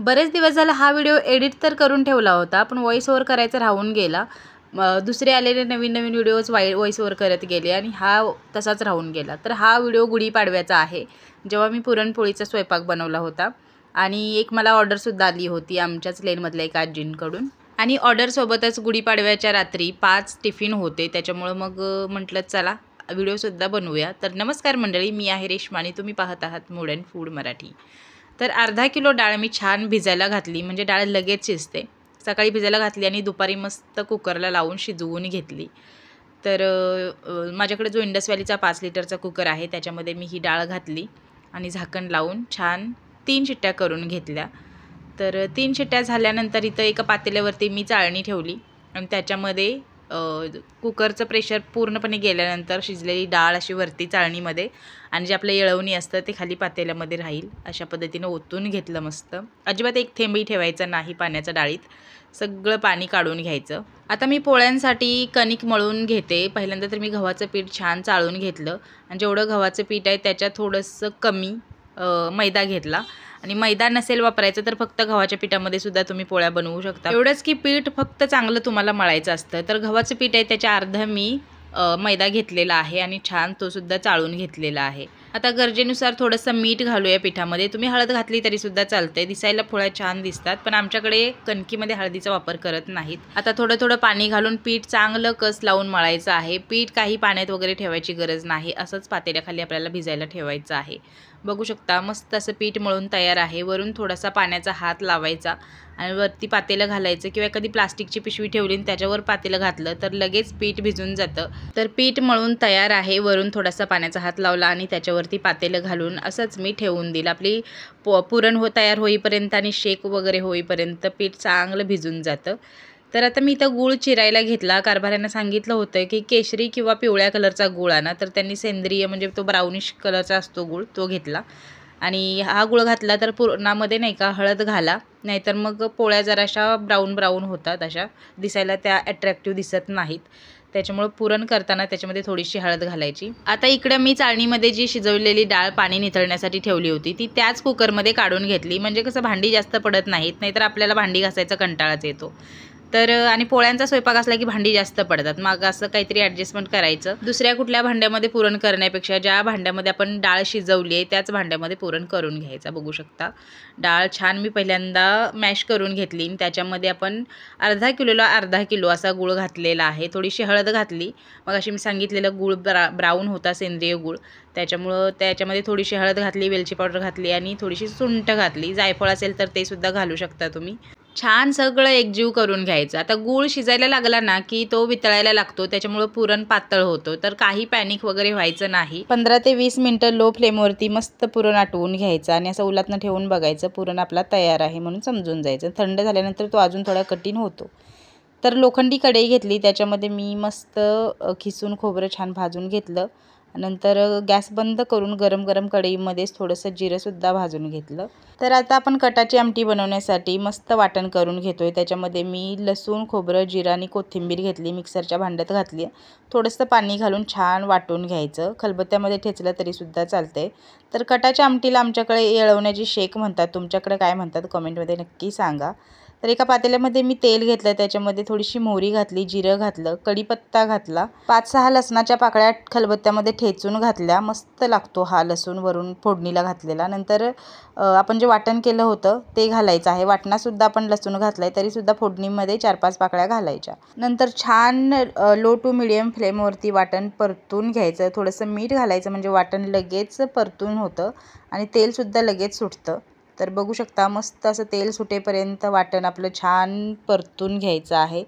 बरेच दिवस झाला हा व्हिडिओ एडिट तर करून ठेवला होता, पण व्हॉइस ओव्हर करायचा राहून गेला। दुसरे आलेले नवीन व्हिडिओज व्हॉइस ओव्हर करत गेले आणि हा तसाच राहून गेला। तर हा व्हिडिओ गुढीपाडव्याचा आहे, जेव्हा मी पुरणपोळीचा स्वयंपाक बनवला होता आणि एक मला ऑर्डरसुद्धा आली होती आमच्याच लेनमधल्या एका आजींकडून। आणि ऑर्डरसोबतच गुढीपाडव्याच्या रात्री 5 टिफिन होते, त्याच्यामुळे मग म्हटलं चला व्हिडिओसुद्धा बनवूया। तर नमस्कार मंडळी, मी आहे रेश्मा आणि तुम्ही पाहत आहात मूड अँड फूड मराठी। तर अर्धा किलो डाळ मी छान भिजायला घातली, म्हणजे डाळ लगेच शिजते। सकाळी भिजायला घातली आणि दुपारी मस्त कुकरला लावून शिजवून घेतली। तर माझ्याकडे जो इंडस व्हॅलीचा 5 लिटरचा कुकर आहे त्याच्यामध्ये मी ही डाळ घातली आणि झाकण लावून छान 3 शिट्ट्या करून घेतल्या। तर 3 शिट्ट्या झाल्यानंतर इथं एका पातेल्यावरती मी चाळणी ठेवली आणि त्याच्यामध्ये कुकरचं प्रेशर पूर्णपणे गेल्यानंतर शिजलेली डाळ अशी वरती चाळणीमध्ये आणि जे आपलं येळवणी असतं ते खाली पातेल्यामध्ये राहील अशा पद्धतीने ओतून घेतलं मस्त। अजिबात एक थेंबही ठेवायचा नाही पाण्याच्या डाळीत, सगळं पाणी काढून घ्यायचं। आता मी पोळ्यांसाठी कणिक मळून घेते। पहिल्यांदा तर मी गव्हाचं पीठ छान चाळून घेतलं आणि जेवढं गव्हाचं पीठ आहे त्याच्यात थोडंसं कमी मैदा घेतला आणि मैदा नसेल वापरायचं तर फक्त गव्हाच्या पिठामध्ये सुद्धा तुम्ही पोळ्या बनवू शकता। एवढंच की पीठ फक्त चांगलं तुम्हाला मळायचं असतं। तर गव्हाचं पीठ आहे त्याच्या अर्धा मी मैदा घेतलेला आहे आणि छान तो सुद्धा चाळून घेतलेला आहे। आता गरजेनुसार थोडंसं मीठ घालूया पिठामध्ये, तुम्ही हळद घातली तरी सुद्धा चालते, दिसायला पोळ्या छान दिसतात, पण आमच्याकडे कणकीमध्ये हळदीचा वापर करत नाहीत। आता थोडं थोडं पाणी घालून पीठ चांगलं कस लावून मळायचं आहे। पीठ काही पाण्यात वगैरे ठेवायची गरज नाही, असंच पातेल्याखाली आपल्याला भिजायला ठेवायचं आहे। बघू शकता मस्त असं पीठ मळून तयार आहे। वरून थोडासा पाण्याचा हात लावायचा आणि वरती पातेलं घालायचं, किंवा एखादी प्लास्टिकची पिशवी ठेवली आणि त्याच्यावर पातेलं घातलं तर लगेच पीठ भिजून जातं। तर पीठ मळून तयार आहे, वरून थोडासा पाण्याचा हात लावला आणि त्याच्यावरती पातेलं घालून असंच मी ठेवून दिलं। आपली पुरण तयार होईपर्यंत आणि शेक वगैरे होईपर्यंत पीठ चांगलं भिजून जातं। तर आता मी इथं गूळ चिरायला घेतला। कारभाऱ्यांना सांगितलं होतं की केशरी किंवा पिवळ्या कलरचा गूळ आणा, तर त्यांनी सेंद्रिय म्हणजे तो ब्राउनिश कलरचा असतो गूळ तो घेतला आणि हा गूळ घातला तर पुरणामध्ये नाही का हळद घाला, नाहीतर मग पोळ्या जराशा ब्राऊन होतात, अशा दिसायला त्या अट्रॅक्टिव्ह दिसत नाहीत। त्याच्यामुळे पुरण करताना त्याच्यामध्ये थोडीशी हळद घालायची। आता इकडे मी चाळणीमध्ये जी शिजवलेली डाळ पाणी निथळण्यासाठी ठेवली होती ती त्याच कुकरमध्ये काढून घेतली, म्हणजे कसं भांडी जास्त पडत नाहीत, नाहीतर आपल्याला भांडी घासायचा कंटाळाच येतो। तर आणि पोळ्यांचा स्वयंपाक असला की भांडी जास्त पडतात, मग असं काहीतरी ॲडजस्टमेंट करायचं। दुसऱ्या कुठल्या भांड्यामध्ये पुरण करण्यापेक्षा ज्या भांड्यामध्ये आपण डाळ शिजवली आहे त्याच भांड्यामध्ये पुरण करून घ्यायचं। बघू शकता डाळ छान मी पहिल्यांदा मॅश करून घेतली, त्याच्यामध्ये आपण अर्धा किलोला अर्धा किलो असा गूळ घातलेला आहे। थोडीशी हळद घातली, मग अशी मी सांगितलेलं गूळ ब्राऊन होता सेंद्रिय गूळ, त्याच्यामुळं त्याच्यामध्ये थोडीशी हळद घातली, वेलची पावडर घातली आणि थोडीशी सुंठ घातली, जायफळ असेल तर ते सुद्धा घालू शकता तुम्ही। छान सगळं एकजीव करून घ्यायचं। आता गूळ शिजायला लागला ना की तो वितळायला लागतो, त्याच्यामुळे पुरण पातळ होतं। तर काही पॅनिक वगैरे व्हायचं नाही। 15 ते 20 मिनिटं लो फ्लेमवरती मस्त पुरण आटवून घ्यायचं आणि असं उलटनं ठेवून बघायचं पुरण आपला तयार आहे म्हणून समजून जायचं। थंड झाल्यानंतर तो अजून थोडा कठीण होतो। तर लोखंडी कढई घेतली, त्याच्यामध्ये मी मस्त खिसून खोबरं छान भाजून घेतलं, नंतर गॅस बंद करून गरम कढईमध्येच थोडंसं जिरंसुद्धा भाजून घेतलं। तर आता आपण कटाची आमटी बनवण्यासाठी मस्त वाटण करून घेतोय। त्याच्यामध्ये मी लसूण, खोबरं, जिरं आणि कोथिंबीर घेतली, मिक्सरच्या भांड्यात घातली, थोडंसं पाणी घालून छान वाटून घ्यायचं। खलबत्त्यामध्ये ठेचलं तरीसुद्धा चालतंय। तर कटाच्या आमटीला आमच्याकडे येळवण्याची शेक म्हणतात, तुमच्याकडे काय म्हणतात कमेंटमध्ये नक्की सांगा। तर एका पातेल्यामध्ये मी तेल घेतलं, त्याच्यामध्ये थोडीशी मोहरी घातली, जिरं घातलं, कढीपत्ता घातला, 5-6 लसणाच्या पाकळ्या खलबत्त्यामध्ये ठेचून घातल्या, मस्त लागतो हा लसूण वरून फोडणीला घातलेला। नंतर आपण जे वाटण केलं होतं ते घालायचं आहे। वाटणासुद्धा आपण लसूण घातलाय तरीसुद्धा फोडणीमध्ये 4-5 पाकळ्या घालायच्या। नंतर छान लो टू मिडियम फ्लेमवरती वाटण परतून घ्यायचं। थोडंसं मीठ घालायचं म्हणजे वाटण लगेच परतून होतं आणि तेलसुद्धा लगेच सुटतं। तर बघू शकता मस्त असं तेल सुटेपर्यंत वाटण आपलं छान परतून घ्यायचं आहे।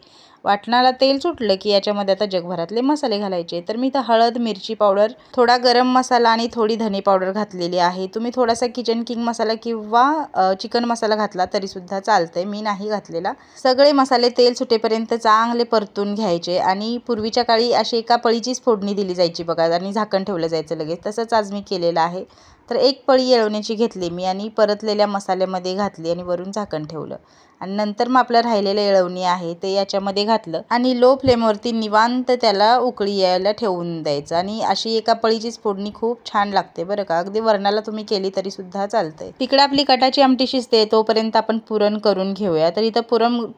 वाटणाला तेल सुटलं की याच्यामध्ये आता जगभरातले मसाले घालायचे। तर मी इथं हळद, मिरची पावडर, थोडा गरम मसाला आणि थोडी धने पावडर घातलेली आहे। तुम्ही थोडासा किचन किंग मसाला किंवा चिकन मसाला घातला तरीसुद्धा चालतंय, मी नाही घातलेला। सगळे मसाले तेल सुटेपर्यंत चांगले परतून घ्यायचे आणि पूर्वीच्या काळी अशी एका पळीचीच फोडणी दिली जायची बघा आणि झाकण ठेवलं जायचं लगेच, तसंच आज मी केलेलं आहे। तर एक पळी येळवण्याची घेतली मी आणि परतलेल्या मसाल्यामध्ये घातली आणि वरून झाकण ठेवलं आणि नंतर मग आपलं राहिलेलं येळवणी आहे ते याच्यामध्ये घातलं आणि लो फ्लेमवरती निवांत त्याला उकळी यायला ठेवून द्यायचं. आणि अशी एका पळीचीच फोडणी खूप छान लागते बरं का. अगदी वरणाला तुम्ही केली तरी सुद्धा चालतंय. तिकडे आपली कटाची आमटी शिजते तोपर्यंत आपण पुरण करून घेऊया. तर इथं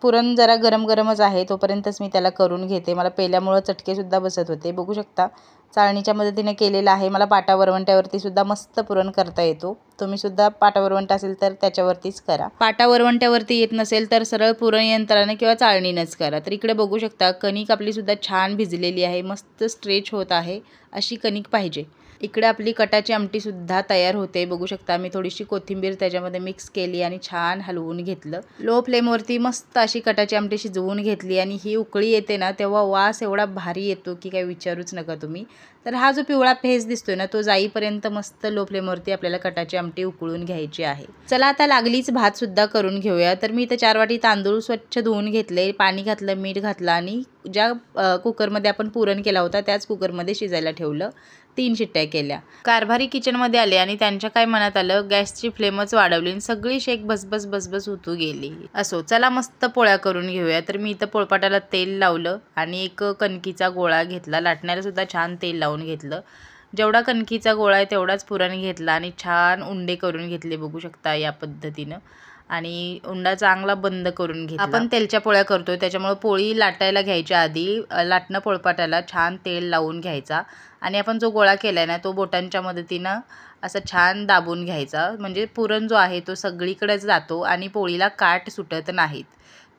पुरण जरा गरम गरमच आहे तोपर्यंतच मी त्याला करून घेते. मला पेल्यामुळं चटके सुद्धा बसत होते. बघू शकता चाळणीच्या मदतीने केलेलं आहे. मला पाटा वरवंट्यावरती सुद्धा मस्त पुरण करता येतो. तुम्ही सुद्धा पाटा वरवंटा असेल तर त्याच्यावरतीच करा. पाटा वरवंट्यावरती येत नसेल तर सरळ पुरण यंत्राने किंवा चाळणीनंच करा. तर इकडे बघू शकता कणिक आपली सुद्धा छान भिजलेली आहे. मस्त स्ट्रेच होत आहे. अशी कणिक पाहिजे. इकडे आपली कटाची आमटी सुद्धा तयार होते. बघू शकता मी थोडीशी कोथिंबीर त्याच्यामध्ये मिक्स केली आणि छान हलवून घेतलं. लो फ्लेमवरती मस्त अशी कटाची आमटी शिजवून घेतली आणि ही उकळी येते ना तेव्हा वास एवढा भारी येतो की काही विचारूच नका तुम्ही. तर हा जो पिवळा फेस दिसतोय ना तो जाईपर्यंत मस्त लो फ्लेमवरती आपल्याला कटाची आमटी उकळून घ्यायची आहे. चला आता लागलीच भात सुद्धा करून घेऊया. तर मी इथं 4 वाटी तांदूळ स्वच्छ धुवून घेतले, पाणी घातलं, मीठ घातलं आणि ज्या कुकरमध्ये आपण पुरण केला होता त्याच कुकरमध्ये शिजायला ठेवलं. 3 शिट्ट्या केल्या. कारभारी किचनमध्ये आले आणि त्यांच्या काय मनात आलं गॅसची फ्लेमच वाढवली आणि सगळी शेक बसबस बसबस होतू गेली. असो चला मस्त पोळ्या करून घेऊया. तर मी इथं पोळपाटाला तेल लावलं आणि एक कणकीचा गोळा घेतला. लाटण्याला सुद्धा छान तेल लावून घेतलं. जेवढा कणकीचा गोळा आहे तेवढाच पुरण घेतला आणि छान उंडे करून घेतले. बघू शकता या पद्धतीनं. आणि उंडा चांगला बंद करून घेतला. आपण तेलच्या पोळ्या करतोय त्याच्यामुळे पोळी लाटायला घ्यायच्या आधी लाटणं पोळपाटाला छान तेल लावून घ्यायचा आणि आपण जो गोळा केलाय ना तो बोटांच्या मदतीनं असं छान दाबून घ्यायचा. म्हणजे पुरण जो आहे तो सगळीकडेच जातो आणि पोळीला काट सुटत नाहीत.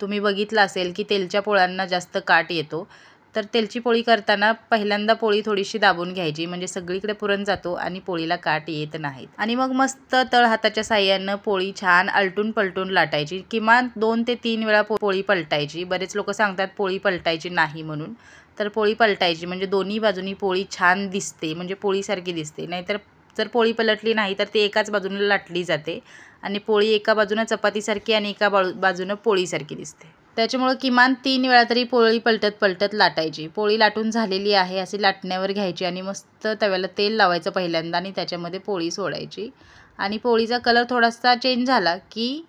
तुम्ही बघितलं असेल की तेलच्या पोळ्यांना जास्त काट येतो. तर तेलची पोळी करताना पहिल्यांदा पोळी थोडीशी दाबून घ्यायची म्हणजे सगळीकडे पुरण जातो आणि पोळीला काट येत नाहीत. आणि मग मस्त तळ हाताच्या साह्यानं पोळी छान आलटून पलटून लाटायची. किमान 2 ते 3 वेळा पोळी पलटायची. बरेच लोक सांगतात पोळी पलटायची नाही म्हणून. तर पोळी पलटायची म्हणजे दोन्ही बाजूनी पोळी छान दिसते म्हणजे पोळीसारखी दिसते. नाहीतर जर पोळी पलटली नाही तर ती एकाच बाजूने लाटली जाते आणि पोळी एका बाजूनं चपातीसारखी आणि एका बाजूनं पोळीसारखी दिसते. त्याच्यामुळं किमान 3 वेळा तरी पोळी पलटत लाटायची. पोळी लाटून झालेली आहे अशी लाटण्यावर घ्यायची आणि मस्त तव्याला तेल लावायचं पहिल्यांदा आणि त्याच्यामध्ये पोळी सोडायची आणि पोळीचा कलर थोडासा चेंज झाला की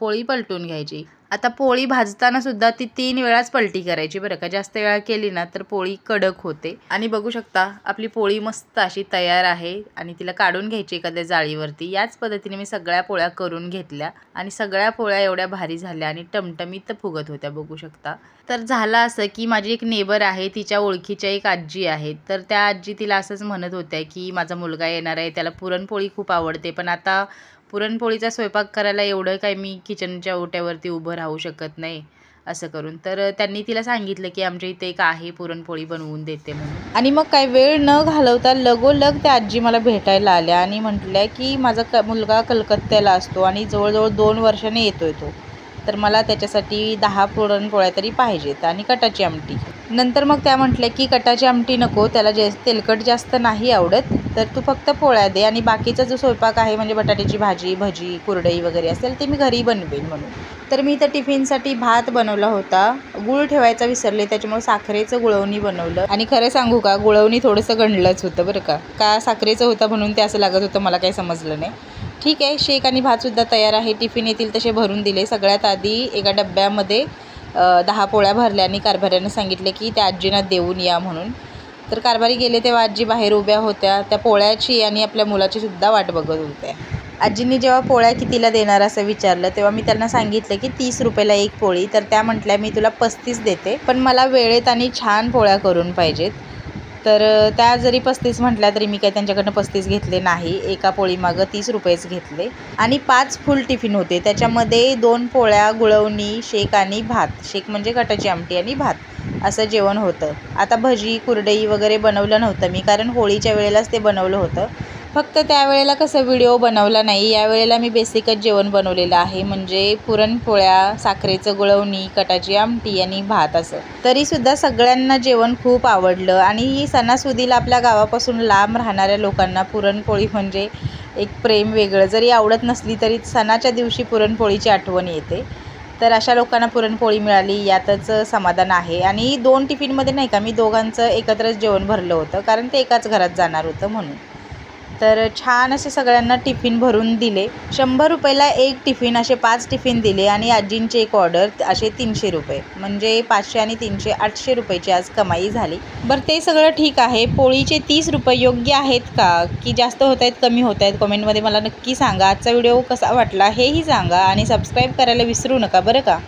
पोळी पलटून घ्यायची. आता पोळी भाजताना सुद्धा ती 3 वेळाच पलटी करायची बरं का. जास्त वेळा केली ना तर पोळी कडक होते. आणि बघू शकता आपली पोळी मस्त अशी तयार आहे आणि तिला काढून घ्यायची एखाद्या जाळीवरती. याच पद्धतीने मी सगळ्या पोळ्या करून घेतल्या आणि सगळ्या पोळ्या एवढ्या भारी झाल्या आणि टमटमीत फुगत होत्या बघू शकता. तर झालं असं की माझी एक नेबर आहे तिच्या ओळखीच्या एक आजी आहेत. तर त्या आजी तिला असंच म्हणत होत्या की माझा मुलगा येणार आहे त्याला पुरणपोळी खूप आवडते पण आता पुरणपोळीचा स्वयंपाक करायला एवढं काय मी किचनच्या ओट्यावरती उभं राहू शकत नाही असं करून. तर त्यांनी तिला सांगितलं की आमच्या इथे एक आहे पुरणपोळी बनवून देते म्हणून. आणि मग काय वेळ न घालवता लगोलग त्या आजी मला भेटायला आल्या आणि म्हटल्या की माझा मुलगा कलकत्त्याला असतो आणि जवळजवळ 2 वर्षाने येतोय तो. तर मला त्याच्यासाठी 10 पुरणपोळ्या तरी पाहिजेत आणि कटाची आमटी. नंतर मग त्या म्हटल्या की कटाची आमटी नको त्याला तेलकट जास्त नाही आवडत तर तू फक्त पोळ्या दे आणि बाकीचा जो स्वयंपाक आहे म्हणजे बटाट्याची भाजी भजी कुरडई वगैरे असेल ते मी घरी बनवेन म्हणून. तर मी तर टिफिनसाठी भात बनवला होता. गूळ ठेवायचा विसरले त्याच्यामुळे साखरेचं गुळवणी बनवलं आणि खरं सांगू का गुळवणी थोडंसं गणलंच होतं बरं का साखरेचं होतं म्हणून ते असं लागत होतं मला काही समजलं नाही. ठीक आहे शेक आणि भातसुद्धा तयार आहे. टिफिन येतील तसे भरून दिले. सगळ्यात आधी एका डब्यामध्ये 10 पोळ्या भरल्या आणि कारभाऱ्यानं सांगितले की त्या आजींना देऊन या म्हणून. तर कारभारी गेले तेव्हा आजी बाहेर उभ्या होत्या. त्या पोळ्याची आणि आपल्या मुलाची सुद्धा वाट बघत होत्या. आजींनी जेव्हा पोळ्या कितीला देणार असं विचारलं तेव्हा मी त्यांना सांगितलं की 30 रुपयाला एक पोळी. तर त्या म्हटल्या मी तुला 35 देते पण मला वेळेत आणि छान पोळ्या करून पाहिजेत. तर त्या जरी 35 म्हटल्या तरी मी काही त्यांच्याकडनं 35 घेतले नाही. एका पोळीमागं 30 रुपयेच घेतले आणि 5 फुल टिफिन होते. त्याच्यामध्ये 2 पोळ्या गुळवणी शेक आणि भात. शेक म्हणजे कटाची आमटी आणि भात असं जेवण होतं. आता भजी कुरडई वगैरे बनवलं नव्हतं मी कारण होळीच्या वेळेलाच ते बनवलं होतं. फक्त त्यावेळेला कसं व्हिडिओ बनवला नाही. यावेळेला मी बेसिकच जेवण बनवलेलं आहे म्हणजे पुरणपोळ्या साखरेचं गुळवणी कटाची आमटी आणि भात असं. तरीसुद्धा सगळ्यांना जेवण खूप आवडलं आणि सणासुदीला आपल्या गावापासून लांब राहणाऱ्या लोकांना पुरणपोळी म्हणजे एक प्रेम वेगळं. जरी आवडत नसली तरी सणाच्या दिवशी पुरणपोळीची आठवण येते. तर अशा लोकांना पुरणपोळी मिळाली यातच समाधान आहे. आणि 2 टिफिनमध्ये नाही का मी दोघांचं एकत्रच जेवण भरलं होतं कारण ते एकाच घरात जाणार होतं म्हणून. तर छान असे सगळ्यांना टिफिन भरून दिले. 100 रुपयाला एक टिफिन असे 5 टिफिन दिले आणि आजींची एक ऑर्डर असे 300 रुपये, म्हणजे 500 आणि 300 800 रुपयाची आज कमाई झाली. बरं ते सगळं ठीक आहे. पोळीचे 30 रुपये योग्य आहेत का, की जास्त होत आहेत कमी होत आहेत, कमेंटमध्ये मला नक्की सांगा. आजचा व्हिडिओ कसा वाटला हेही सांगा आणि सबस्क्राईब करायला विसरू नका बरं का.